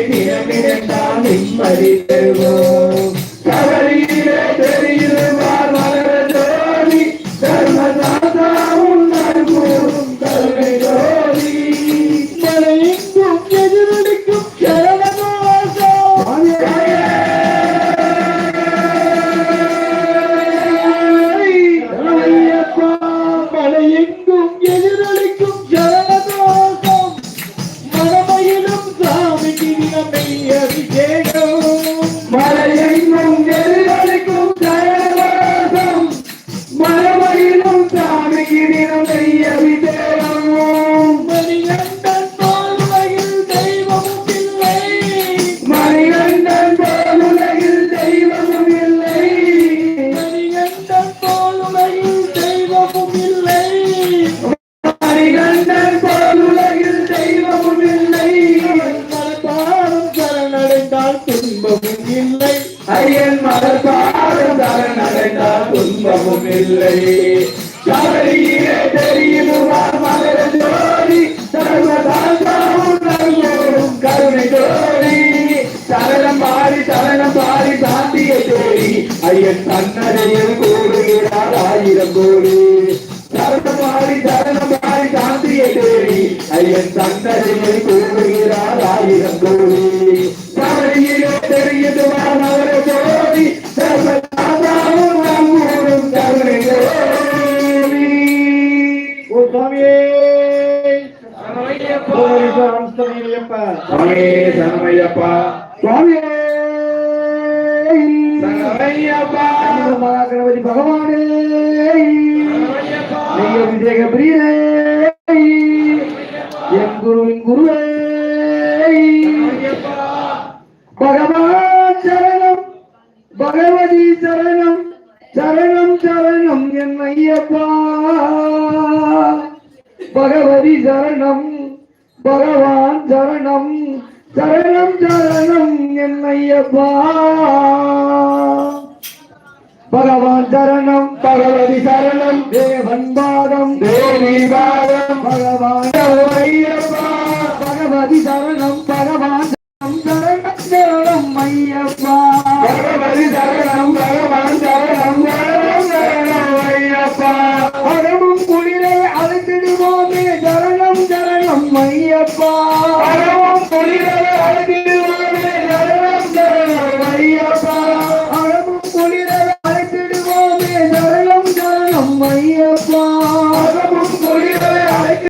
தினமிருந்தால் நிம்மதி பெறுவோம். கவலையிலே தெரியுமார் மகர ஜோதி தர்மதாதா உன்னால் கூறும் கருணை ஜோதி. மலையெங்கும் எதிரொலிக்கும் சரணவாசம் ஐயப்பா. மலையெங்கும் எதிரொலிக்கும் சரணவாசம் மனமயிலும் சாமிக்கு தினமை அபிஷேகம். மலையெங்கும் எதிரொலிக்கும் சரணவாசம் மனமயிலும் சாமிக்கு தினமை அபிஷேகம். மணிகண்டன் போல் உலகில் தெய்வமும் இல்லை. மணிகண்டன் போல் உலகில் தெய்வமும் இல்லை. மணிகண்டன் போல் உலகில் தெய்வமும் இல்லை. மணிகண்டன் போல் உலகில் தெய்வமும் இல்லை. மலர்பாதம் சரணடைந்தால் துன்பமும் இல்லை. ஐயன் மலர்பாதம் சரணடைந்தால் துன்பமும் இல்லை. கவலையிலே தெரியுமா மகர ஜோதி சர்வதாதா உன்னால் கூறும் கருணை ஜோதி. சரணம் பாடி சாந்தியை தேடி ஐயன் தன்னடையில் கூறுகிறார் 1000 கோடி. சரணம் பாடி சாந்தியை தேடி ஐயன் தன்னடையில் கூறுகிறார் 1000 கோடி. கவலையிலே தெரியுமா மகர ஜோதி சர்வதாதா உன்னால் கூறும் கருணை ஜோதி. சுவாமியே சரணமையப்பா. சுவாமியே சரணமையப்பா. சுவாமியே சரணமையப்பா. மகாகணபதி பகவானே அபிஷேக பிரியனே என் குருவின் குருவே பகவான் சரணம் பகவதி சரணம் சரணம் சரணம் என் ஐயப்பா. பகவதி சரணம் பகவான் சரணம் சரணம் சரணம் என் ஐயப்பா. பகவான் சரணம் பகவதி சரணம் தேவன் பாதம் தேவி பாதம் பகவான் ஐயப்பா.